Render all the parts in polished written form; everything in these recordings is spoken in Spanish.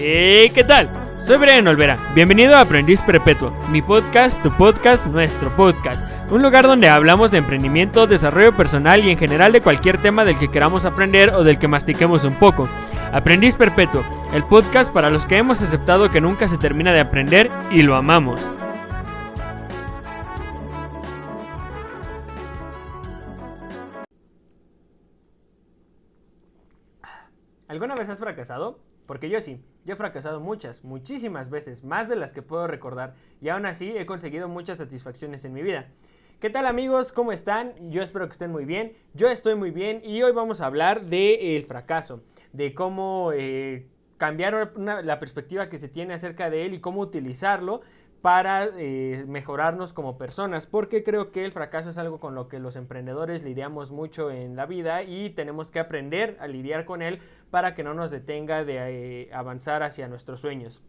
¿Qué tal? Soy Brian Olvera, bienvenido a Aprendiz Perpetuo, mi podcast, tu podcast, nuestro podcast. Un lugar donde hablamos de emprendimiento, desarrollo personal y en general de cualquier tema del que queramos aprender o del que mastiquemos un poco. Aprendiz Perpetuo, el podcast para los que hemos aceptado que nunca se termina de aprender y lo amamos. ¿Alguna vez has fracasado? Porque yo sí, yo he fracasado muchísimas veces, más de las que puedo recordar, y aún así he conseguido muchas satisfacciones en mi vida. ¿Qué tal amigos? ¿Cómo están? Yo espero que estén muy bien, yo estoy muy bien y hoy vamos a hablar del fracaso, de cómo cambiar la perspectiva que se tiene acerca de él y cómo utilizarlo para mejorarnos como personas, porque creo que el fracaso es algo con lo que los emprendedores lidiamos mucho en la vida y tenemos que aprender a lidiar con él para que no nos detenga de avanzar hacia nuestros sueños.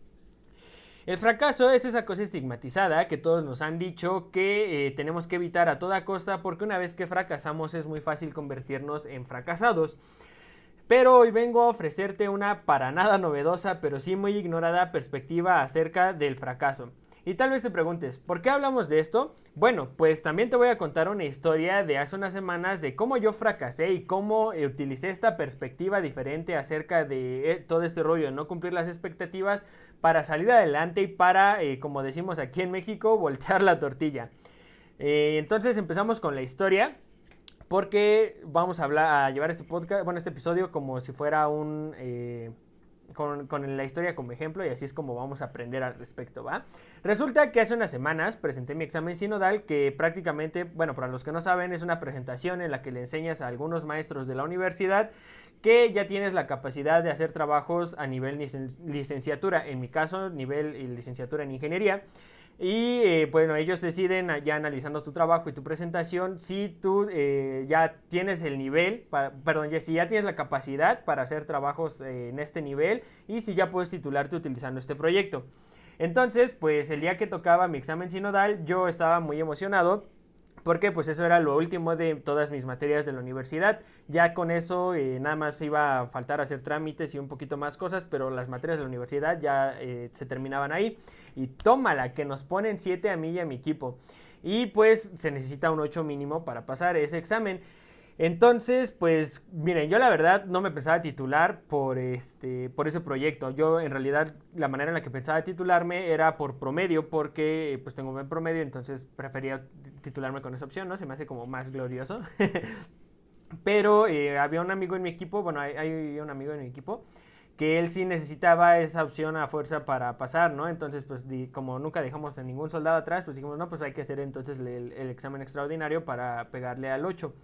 El fracaso es esa cosa estigmatizada que todos nos han dicho que tenemos que evitar a toda costa porque una vez que fracasamos es muy fácil convertirnos en fracasados. Pero hoy vengo a ofrecerte una para nada novedosa pero sí muy ignorada perspectiva acerca del fracaso. Y tal vez te preguntes, ¿por qué hablamos de esto? Bueno, pues también te voy a contar una historia de hace unas semanas de cómo yo fracasé y cómo utilicé esta perspectiva diferente acerca de todo este rollo de no cumplir las expectativas para salir adelante y para, como decimos aquí en México, voltear la tortilla. Entonces empezamos con la historia porque vamos a llevar este podcast, bueno, este episodio como si fuera un... Con la historia como ejemplo y así es como vamos a aprender al respecto, ¿va? Resulta que hace unas semanas presenté mi examen sinodal que prácticamente, bueno, para los que no saben, es una presentación en la que le enseñas a algunos maestros de la universidad que ya tienes la capacidad de hacer trabajos a nivel licenciatura, en mi caso, nivel licenciatura en ingeniería. Y bueno, ellos deciden ya analizando tu trabajo y tu presentación si tú ya tienes el nivel, si ya tienes la capacidad para hacer trabajos en este nivel y si ya puedes titularte utilizando este proyecto. Entonces, pues el día que tocaba mi examen sinodal yo estaba muy emocionado porque pues eso era lo último de todas mis materias de la universidad. Ya con eso nada más iba a faltar hacer trámites y un poquito más cosas, pero las materias de la universidad ya se terminaban ahí. Y tómala, que nos ponen 7 a mí y a mi equipo. Y pues se necesita un 8 mínimo para pasar ese examen. Entonces, pues miren, yo la verdad no me pensaba titular por ese proyecto. Yo en realidad la manera en la que pensaba titularme era por promedio, porque pues tengo buen promedio, entonces prefería titularme con esa opción, ¿no? Se me hace como más glorioso. Pero había un amigo en mi equipo, bueno, hay un amigo en mi equipo que él sí necesitaba esa opción a fuerza para pasar, ¿no? Entonces, pues como nunca dejamos a ningún soldado atrás, pues dijimos, no, pues hay que hacer entonces el examen extraordinario para pegarle al 8.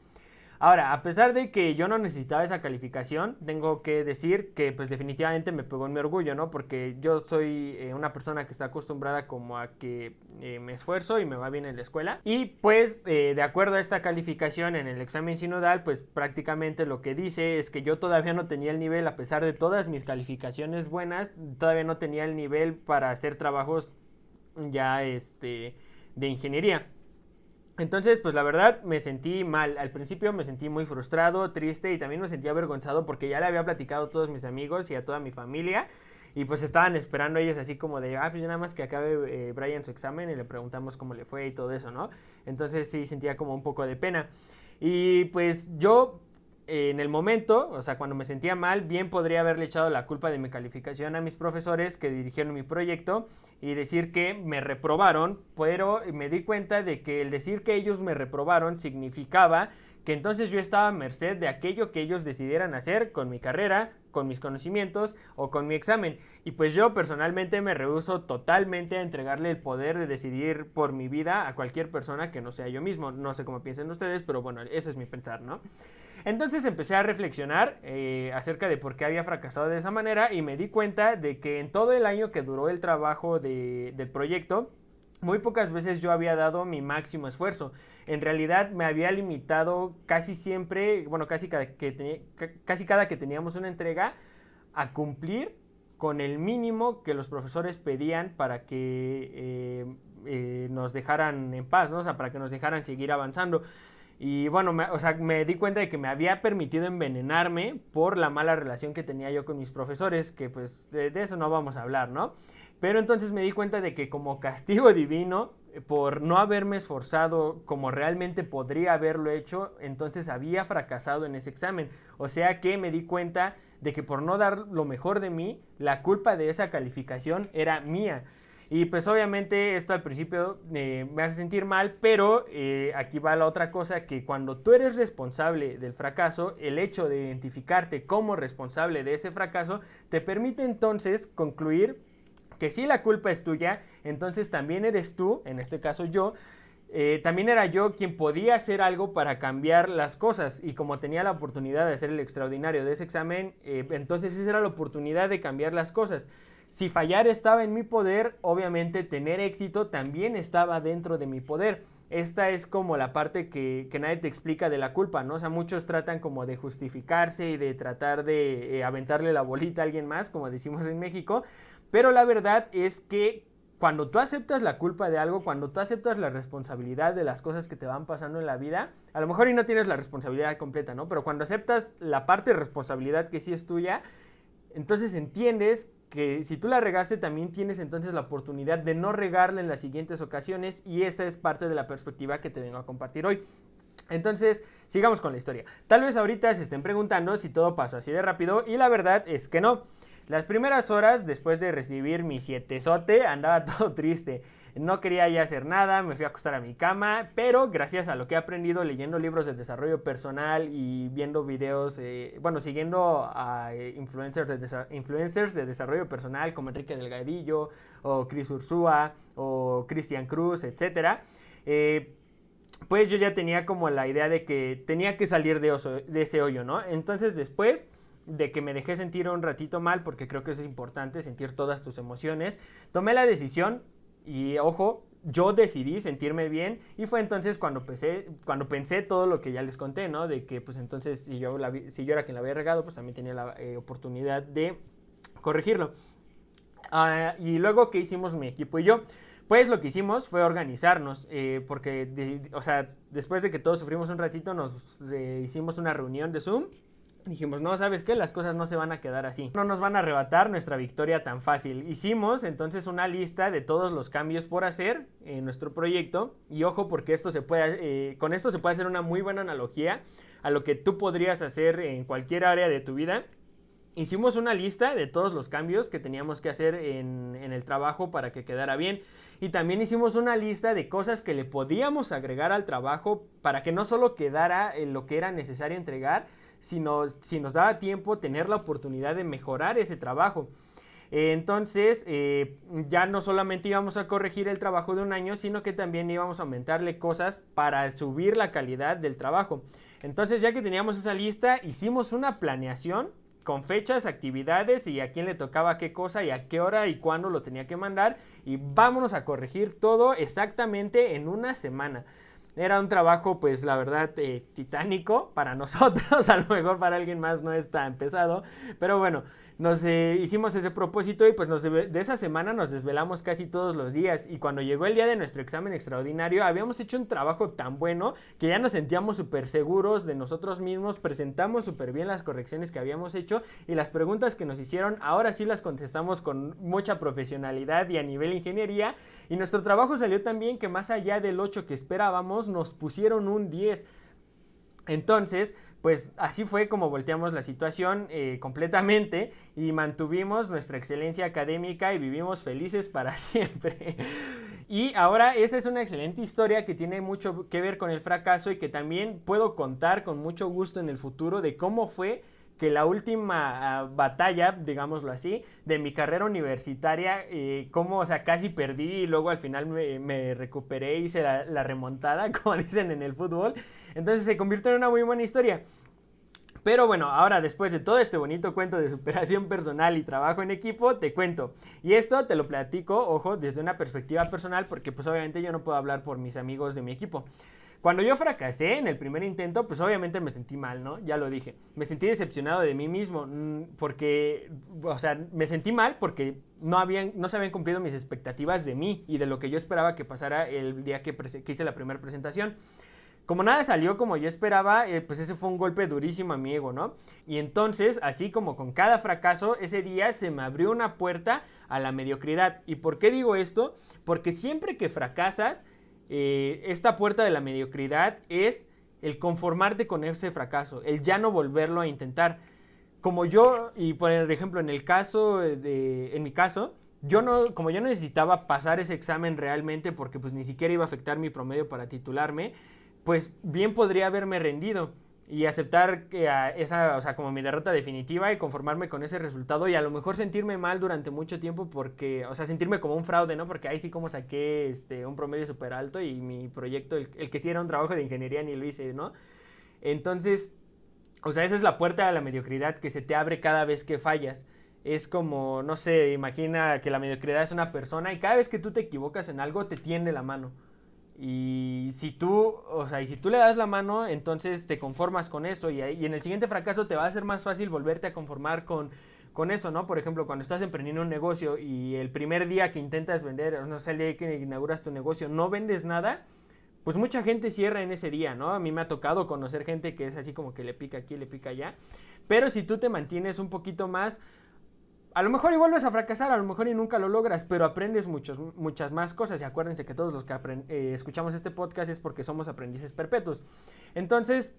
Ahora, a pesar de que yo no necesitaba esa calificación, tengo que decir que pues definitivamente me pegó en mi orgullo, ¿no? Porque yo soy una persona que está acostumbrada como a que me esfuerzo y me va bien en la escuela. Y pues de acuerdo a esta calificación en el examen sinodal, pues prácticamente lo que dice es que yo todavía no tenía el nivel, a pesar de todas mis calificaciones buenas, todavía no tenía el nivel para hacer trabajos ya de ingeniería. Entonces, pues la verdad me sentí mal. Al principio me sentí muy frustrado, triste y también me sentí avergonzado porque ya le había platicado a todos mis amigos y a toda mi familia. Y pues estaban esperando ellos así como de, pues nada más que acabe Brian su examen y le preguntamos cómo le fue y todo eso, ¿no? Entonces sí sentía como un poco de pena. Y pues yo en el momento, o sea, cuando me sentía mal, bien podría haberle echado la culpa de mi calificación a mis profesores que dirigieron mi proyecto y decir que me reprobaron, pero me di cuenta de que el decir que ellos me reprobaron significaba que entonces yo estaba a merced de aquello que ellos decidieran hacer con mi carrera, con mis conocimientos o con mi examen. Y pues yo personalmente me rehúso totalmente a entregarle el poder de decidir por mi vida a cualquier persona que no sea yo mismo. No sé cómo piensen ustedes, pero bueno, ese es mi pensar, ¿no? Entonces empecé a reflexionar acerca de por qué había fracasado de esa manera y me di cuenta de que en todo el año que duró el trabajo del proyecto, muy pocas veces yo había dado mi máximo esfuerzo. En realidad me había limitado casi siempre, bueno, casi cada que teníamos una entrega, a cumplir con el mínimo que los profesores pedían para que nos dejaran en paz, ¿no? O sea, para que nos dejaran seguir avanzando. Y bueno, o sea, me di cuenta de que me había permitido envenenarme por la mala relación que tenía yo con mis profesores, que pues de eso no vamos a hablar, ¿no? Pero entonces me di cuenta de que como castigo divino, por no haberme esforzado como realmente podría haberlo hecho, entonces había fracasado en ese examen. O sea que me di cuenta de que por no dar lo mejor de mí, la culpa de esa calificación era mía. Y pues obviamente esto al principio me hace sentir mal, pero aquí va la otra cosa, que cuando tú eres responsable del fracaso, el hecho de identificarte como responsable de ese fracaso te permite entonces concluir que si la culpa es tuya, entonces también eres tú, en este caso yo, también era yo quien podía hacer algo para cambiar las cosas, y como tenía la oportunidad de hacer el extraordinario de ese examen, entonces esa era la oportunidad de cambiar las cosas. Si fallar estaba en mi poder, obviamente tener éxito también estaba dentro de mi poder. Esta es como la parte que nadie te explica de la culpa, ¿no? O sea, muchos tratan como de justificarse y de tratar de aventarle la bolita a alguien más, como decimos en México, pero la verdad es que cuando tú aceptas la culpa de algo, cuando tú aceptas la responsabilidad de las cosas que te van pasando en la vida, a lo mejor y no tienes la responsabilidad completa, ¿no? Pero cuando aceptas la parte de responsabilidad que sí es tuya, entonces entiendes que si tú la regaste, también tienes entonces la oportunidad de no regarla en las siguientes ocasiones, y esa es parte de la perspectiva que te vengo a compartir hoy. Entonces, sigamos con la historia. Tal vez ahorita se estén preguntando si todo pasó así de rápido, y la verdad es que no. Las primeras horas después de recibir mi 7sote andaba todo triste. No quería ya hacer nada, me fui a acostar a mi cama, pero gracias a lo que he aprendido leyendo libros de desarrollo personal y viendo videos, siguiendo a influencers de desarrollo personal como Enrique Delgadillo o Chris Ursúa o Cristian Cruz, etc., pues yo ya tenía como la idea de que tenía que salir de ese hoyo, ¿no? Entonces después de que me dejé sentir un ratito mal, porque creo que eso es importante, sentir todas tus emociones, tomé la decisión y, ojo, yo decidí sentirme bien, y fue entonces cuando pensé todo lo que ya les conté, ¿no? De que pues entonces si yo era quien la había regado, pues también tenía la oportunidad de corregirlo. Y luego, ¿qué hicimos mi equipo y yo? Pues lo que hicimos fue organizarnos, porque después de que todos sufrimos un ratito, nos hicimos una reunión de Zoom. Dijimos, no, ¿sabes qué? Las cosas no se van a quedar así. No nos van a arrebatar nuestra victoria tan fácil. Hicimos entonces una lista de todos los cambios por hacer en nuestro proyecto. Y ojo, porque con esto se puede hacer una muy buena analogía a lo que tú podrías hacer en cualquier área de tu vida. Hicimos una lista de todos los cambios que teníamos que hacer en el trabajo para que quedara bien. Y también hicimos una lista de cosas que le podíamos agregar al trabajo para que no solo quedara en lo que era necesario entregar, sino si nos daba tiempo, tener la oportunidad de mejorar ese trabajo. Entonces, ya no solamente íbamos a corregir el trabajo de un año, sino que también íbamos a aumentarle cosas para subir la calidad del trabajo. Entonces, ya que teníamos esa lista, hicimos una planeación con fechas, actividades y a quién le tocaba qué cosa y a qué hora y cuándo lo tenía que mandar, y vámonos a corregir todo exactamente en una semana. Era un trabajo, pues la verdad, titánico para nosotros, a lo mejor para alguien más no es tan pesado, pero bueno, nos hicimos ese propósito, y pues de esa semana nos desvelamos casi todos los días, y cuando llegó el día de nuestro examen extraordinario, habíamos hecho un trabajo tan bueno que ya nos sentíamos súper seguros de nosotros mismos, presentamos súper bien las correcciones que habíamos hecho, y las preguntas que nos hicieron, ahora sí las contestamos con mucha profesionalidad y a nivel ingeniería, y nuestro trabajo salió tan bien que más allá del 8 que esperábamos, nos pusieron un 10. Entonces, pues así fue como volteamos la situación completamente, y mantuvimos nuestra excelencia académica y vivimos felices para siempre. Y ahora esa es una excelente historia que tiene mucho que ver con el fracaso, y que también puedo contar con mucho gusto en el futuro de cómo fue que la última batalla, digámoslo así, de mi carrera universitaria, cómo, o sea, casi perdí y luego al final me recuperé, hice la remontada, como dicen en el fútbol. Entonces se convirtió en una muy buena historia. Pero bueno, ahora después de todo este bonito cuento de superación personal y trabajo en equipo, te cuento. Y esto te lo platico, ojo, desde una perspectiva personal, porque pues obviamente yo no puedo hablar por mis amigos de mi equipo. Cuando yo fracasé en el primer intento, pues obviamente me sentí mal, ¿no? Ya lo dije. Me sentí decepcionado de mí mismo, porque, o sea, me sentí mal porque no se habían cumplido mis expectativas de mí y de lo que yo esperaba que pasara el día que hice la primera presentación. como nada salió como yo esperaba, pues ese fue un golpe durísimo a mi ego, ¿no? Y entonces, así como con cada fracaso, ese día se me abrió una puerta a la mediocridad. ¿Y por qué digo esto? Porque siempre que fracasas, esta puerta de la mediocridad es el conformarte con ese fracaso, el ya no volverlo a intentar. Como yo, y por ejemplo, en mi caso, como yo no necesitaba pasar ese examen realmente porque pues ni siquiera iba a afectar mi promedio para titularme, pues bien podría haberme rendido y aceptar que esa, o sea, como mi derrota definitiva y conformarme con ese resultado y a lo mejor sentirme mal durante mucho tiempo porque, o sea, sentirme como un fraude, ¿no? Porque ahí sí como saqué un promedio súper alto y mi proyecto, el que sí era un trabajo de ingeniería ni lo hice, ¿no? Entonces, o sea, esa es la puerta a la mediocridad que se te abre cada vez que fallas. Es como, no sé, imagina que la mediocridad es una persona y cada vez que tú te equivocas en algo te tiende la mano. Y si tú, o sea, y si tú le das la mano, entonces te conformas con eso y en el siguiente fracaso te va a ser más fácil volverte a conformar con eso, ¿no? Por ejemplo, cuando estás emprendiendo un negocio y el primer día que intentas vender, no sé, el día que inauguras tu negocio, no vendes nada, pues mucha gente cierra en ese día, ¿no? A mí me ha tocado conocer gente que es así como que le pica aquí, le pica allá. Pero si tú te mantienes un poquito más, a lo mejor y vuelves a fracasar, a lo mejor y nunca lo logras, pero aprendes muchas más cosas. Y acuérdense que todos los que escuchamos este podcast es porque somos aprendices perpetuos. Entonces,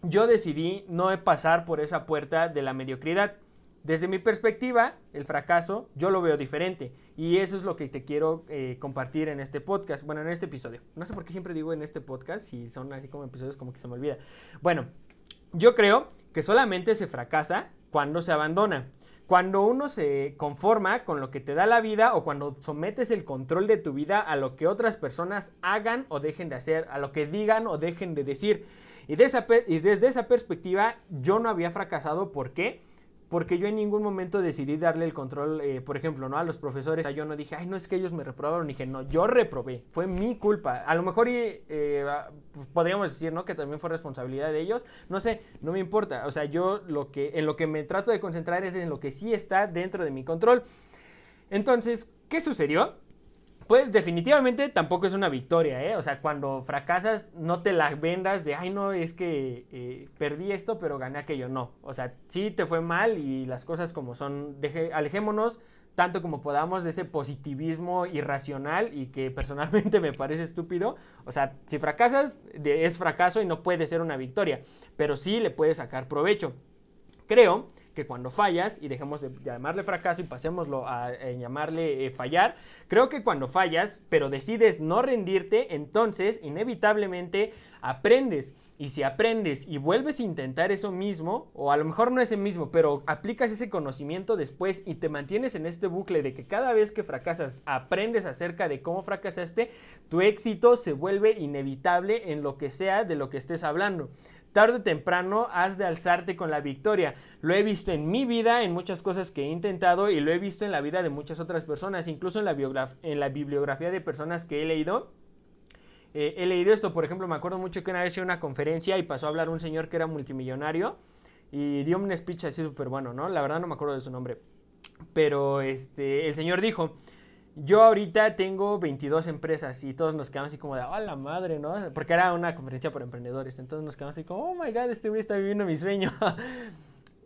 yo decidí no pasar por esa puerta de la mediocridad. Desde mi perspectiva, el fracaso, yo lo veo diferente. Y eso es lo que te quiero compartir en este podcast. Bueno, en este episodio. No sé por qué siempre digo en este podcast, si son así como episodios como que se me olvida. Bueno, yo creo que solamente se fracasa cuando se abandona. Cuando uno se conforma con lo que te da la vida o cuando sometes el control de tu vida a lo que otras personas hagan o dejen de hacer, a lo que digan o dejen de decir. Y desde esa perspectiva yo no había fracasado. ¿Por qué? Porque yo en ningún momento decidí darle el control, por ejemplo, ¿no? A los profesores. Yo no dije, ay, no, es que ellos me reprobaron. Dije, no, yo reprobé, fue mi culpa. A lo mejor podríamos decir, ¿no? Que también fue responsabilidad de ellos. No sé, no me importa. O sea, yo en lo que me trato de concentrar es en lo que sí está dentro de mi control. Entonces, ¿qué sucedió? Pues definitivamente tampoco es una victoria, ¿eh? O sea, cuando fracasas no te la vendas de, ay no, es que perdí esto pero gané aquello, no. O sea, sí te fue mal y las cosas como son, alejémonos tanto como podamos de ese positivismo irracional y que personalmente me parece estúpido. O sea, si fracasas es fracaso y no puede ser una victoria, pero sí le puedes sacar provecho. Creo que cuando fallas, y dejemos de llamarle fracaso y pasémoslo a llamarle fallar, creo que cuando fallas, pero decides no rendirte, entonces inevitablemente aprendes. Y si aprendes y vuelves a intentar eso mismo, o a lo mejor no es el mismo, pero aplicas ese conocimiento después y te mantienes en este bucle de que cada vez que fracasas aprendes acerca de cómo fracasaste, tu éxito se vuelve inevitable en lo que sea de lo que estés hablando. Tarde o temprano has de alzarte con la victoria. Lo he visto en mi vida, en muchas cosas que he intentado y lo he visto en la vida de muchas otras personas, incluso en la bibliografía de personas que he leído. He leído esto, por ejemplo, me acuerdo mucho que una vez hice una conferencia y pasó a hablar un señor que era multimillonario y dio un speech así súper bueno, ¿no? La verdad no me acuerdo de su nombre. Pero el señor dijo, yo ahorita tengo 22 empresas y todos nos quedamos así como de, ¡oh, la madre!, ¿no? Porque era una conferencia por emprendedores, entonces nos quedamos así como, ¡oh, my God, este güey está viviendo mi sueño!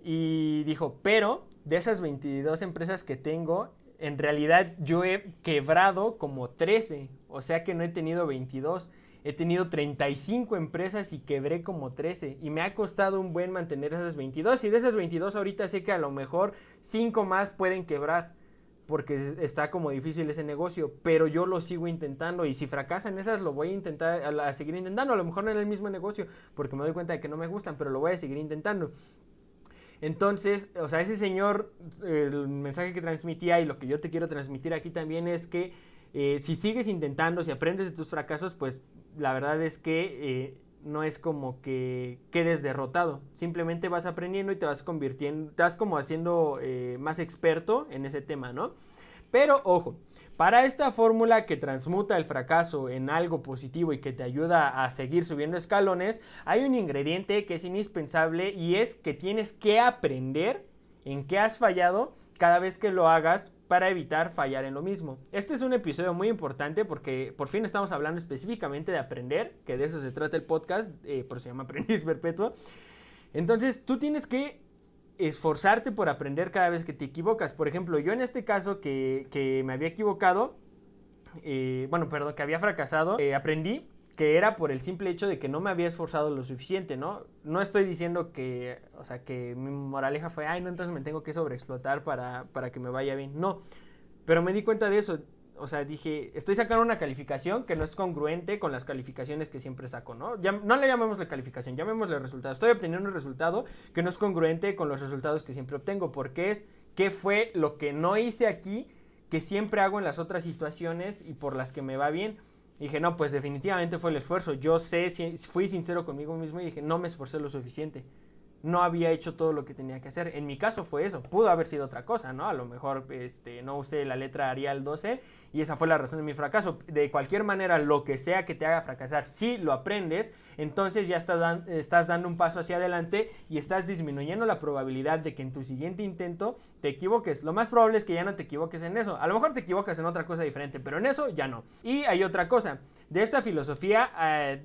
Y dijo, pero de esas 22 empresas que tengo, en realidad yo he quebrado como 13, o sea que no he tenido 22. He tenido 35 empresas y quebré como 13. Y me ha costado un buen mantener esas 22. Y de esas 22 ahorita sé que a lo mejor 5 más pueden quebrar. Porque está como difícil ese negocio, pero yo lo sigo intentando y si fracasan esas lo voy a intentar, a seguir intentando, a lo mejor no en el mismo negocio, porque me doy cuenta de que no me gustan, pero lo voy a seguir intentando. Entonces, o sea, ese señor, el mensaje que transmitía y lo que yo te quiero transmitir aquí también es que si sigues intentando, si aprendes de tus fracasos, pues la verdad es que no es como que quedes derrotado, simplemente vas aprendiendo y te vas convirtiendo, te vas como haciendo más experto en ese tema, ¿no? Pero ojo, para esta fórmula que transmuta el fracaso en algo positivo y que te ayuda a seguir subiendo escalones, hay un ingrediente que es indispensable y es que tienes que aprender en qué has fallado cada vez que lo hagas para evitar fallar en lo mismo. Este es un episodio muy importante porque por fin estamos hablando específicamente de aprender, que de eso se trata el podcast, por eso se llama Aprendiz Perpetuo. Entonces tú tienes que esforzarte por aprender cada vez que te equivocas. Por ejemplo, yo en este caso que me había equivocado, que había fracasado, aprendí que era por el simple hecho de que no me había esforzado lo suficiente, ¿no? No estoy diciendo que, o sea, que mi moraleja fue, no, entonces me tengo que sobreexplotar para que me vaya bien. No, pero me di cuenta de eso. O sea, dije, estoy sacando una calificación que no es congruente con las calificaciones que siempre saco, ¿no? No le llamemos la calificación, llamémosle resultado. Estoy obteniendo un resultado que no es congruente con los resultados que siempre obtengo, porque es qué fue lo que no hice aquí, que siempre hago en las otras situaciones y por las que me va bien. Y dije, no, pues definitivamente fue el esfuerzo. Yo fui sincero conmigo mismo y dije, no me esforcé lo suficiente. No había hecho todo lo que tenía que hacer. En mi caso fue eso. Pudo haber sido otra cosa, ¿no? A lo mejor no usé la letra Arial 12 y esa fue la razón de mi fracaso. De cualquier manera, lo que sea que te haga fracasar, si lo aprendes, entonces ya estás dando un paso hacia adelante y estás disminuyendo la probabilidad de que en tu siguiente intento te equivoques. Lo más probable es que ya no te equivoques en eso. A lo mejor te equivocas en otra cosa diferente, pero en eso ya no. Y hay otra cosa. De esta filosofía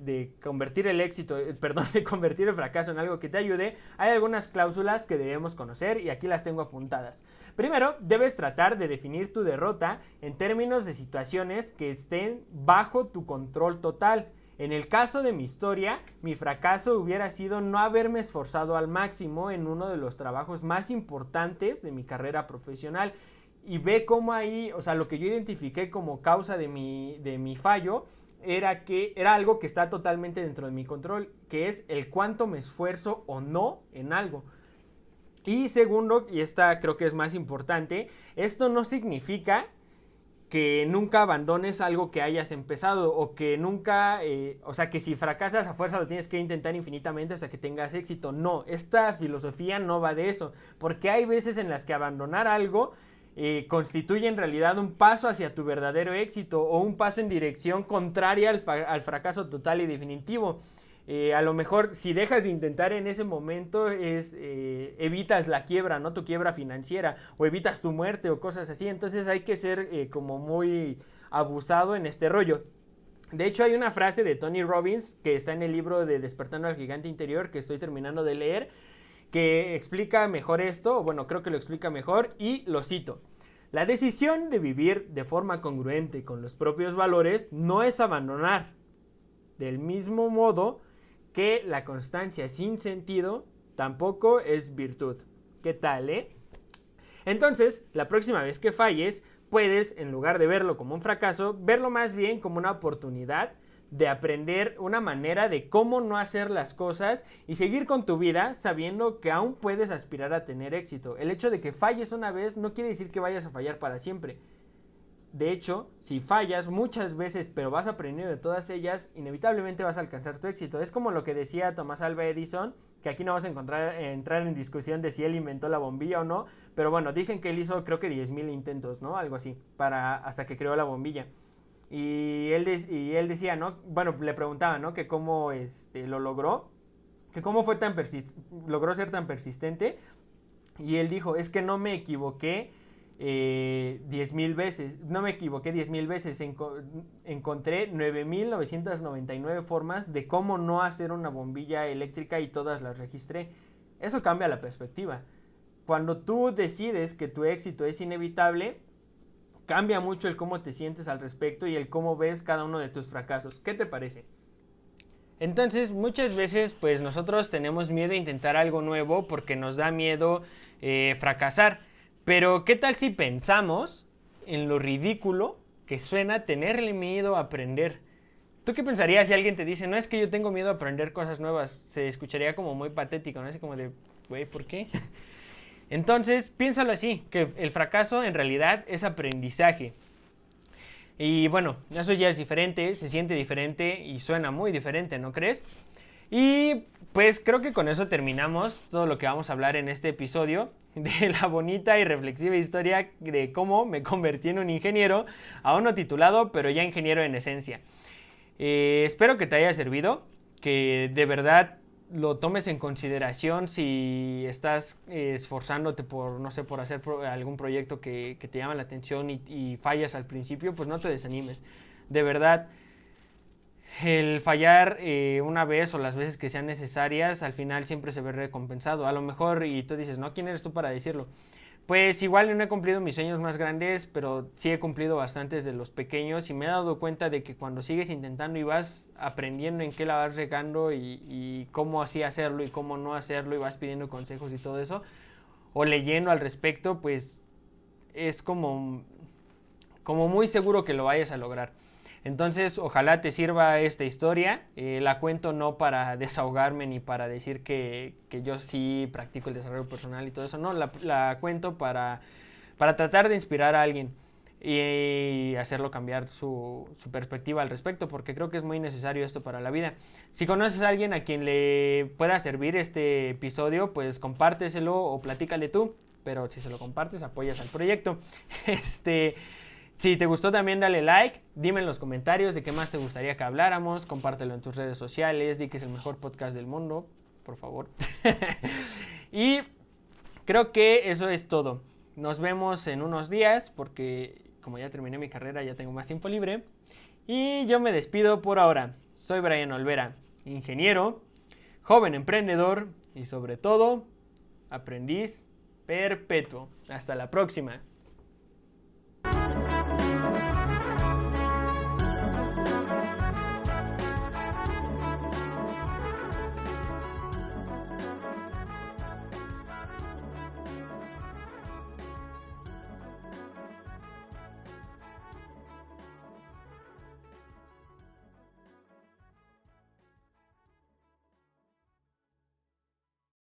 de convertir de convertir el fracaso en algo que te ayude, hay algunas cláusulas que debemos conocer y aquí las tengo apuntadas. Primero, debes tratar de definir tu derrota en términos de situaciones que estén bajo tu control total. En el caso de mi historia, mi fracaso hubiera sido no haberme esforzado al máximo en uno de los trabajos más importantes de mi carrera profesional. Y ve cómo ahí, o sea, lo que yo identifiqué como causa de mi fallo era algo que está totalmente dentro de mi control, que es el cuánto me esfuerzo o no en algo. Y segundo, y esta creo que es más importante, esto no significa que nunca abandones algo que hayas empezado o que nunca, o sea, que si fracasas a fuerza lo tienes que intentar infinitamente hasta que tengas éxito. No, esta filosofía no va de eso, porque hay veces en las que abandonar algo constituye en realidad un paso hacia tu verdadero éxito o un paso en dirección contraria al fracaso total y definitivo. A lo mejor si dejas de intentar en ese momento evitas la quiebra, ¿no? Tu quiebra financiera o evitas tu muerte o cosas así. Entonces hay que ser como muy abusado en este rollo. De hecho hay una frase de Tony Robbins que está en el libro de Despertando al Gigante Interior que estoy terminando de leer, que explica mejor esto, bueno, creo que lo explica mejor y lo cito. La decisión de vivir de forma congruente con los propios valores no es abandonar. Del mismo modo que la constancia sin sentido tampoco es virtud. ¿Qué tal, Entonces, la próxima vez que falles, puedes, en lugar de verlo como un fracaso, verlo más bien como una oportunidad de aprender una manera de cómo no hacer las cosas y seguir con tu vida sabiendo que aún puedes aspirar a tener éxito. El hecho de que falles una vez no quiere decir que vayas a fallar para siempre. De hecho, si fallas muchas veces pero vas aprendiendo de todas ellas, inevitablemente vas a alcanzar tu éxito. Es como lo que decía Thomas Alva Edison, que aquí no vas a entrar en discusión de si él inventó la bombilla o no, pero bueno, dicen que él hizo creo que 10,000 intentos, ¿no? Algo así, hasta que creó la bombilla. Y él decía, ¿no? Bueno, le preguntaba, ¿no? Que cómo lo logró, que cómo logró ser tan persistente. Y él dijo, es que no me equivoqué 10,000 veces. No me equivoqué 10,000 veces. Encontré 9,999 formas de cómo no hacer una bombilla eléctrica y todas las registré. Eso cambia la perspectiva. Cuando tú decides que tu éxito es inevitable, cambia mucho el cómo te sientes al respecto y el cómo ves cada uno de tus fracasos. ¿Qué te parece? Entonces, muchas veces, pues nosotros tenemos miedo a intentar algo nuevo porque nos da miedo fracasar. Pero, ¿qué tal si pensamos en lo ridículo que suena tenerle miedo a aprender? ¿Tú qué pensarías si alguien te dice, no, es que yo tengo miedo a aprender cosas nuevas? Se escucharía como muy patético, ¿no? Así como de, güey, ¿por qué? Entonces, piénsalo así, que el fracaso en realidad es aprendizaje. Y bueno, eso ya es diferente, se siente diferente y suena muy diferente, ¿no crees? Y pues creo que con eso terminamos todo lo que vamos a hablar en este episodio de la bonita y reflexiva historia de cómo me convertí en un ingeniero, aún no titulado, pero ya ingeniero en esencia. Espero que te haya servido, que de verdad lo tomes en consideración si estás esforzándote por, no sé, por hacer algún proyecto que te llama la atención y fallas al principio, pues no te desanimes. De verdad, el fallar una vez o las veces que sean necesarias, al final siempre se ve recompensado. A lo mejor, y tú dices, no, ¿quién eres tú para decirlo? Pues igual no he cumplido mis sueños más grandes, pero sí he cumplido bastantes de los pequeños y me he dado cuenta de que cuando sigues intentando y vas aprendiendo en qué la vas regando y cómo así hacerlo y cómo no hacerlo y vas pidiendo consejos y todo eso, o leyendo al respecto, pues es como muy seguro que lo vayas a lograr. Entonces, ojalá te sirva esta historia. La cuento no para desahogarme ni para decir que yo sí practico el desarrollo personal y todo eso. No, la cuento para tratar de inspirar a alguien y hacerlo cambiar su perspectiva al respecto, porque creo que es muy necesario esto para la vida. Si conoces a alguien a quien le pueda servir este episodio, pues compárteselo o platícale tú. Pero si se lo compartes, apoyas al proyecto. Si te gustó también dale like, dime en los comentarios de qué más te gustaría que habláramos, compártelo en tus redes sociales, di que es el mejor podcast del mundo, por favor. Y creo que eso es todo. Nos vemos en unos días porque como ya terminé mi carrera ya tengo más tiempo libre. Y yo me despido por ahora. Soy Brian Olvera, ingeniero, joven emprendedor y sobre todo aprendiz perpetuo. Hasta la próxima.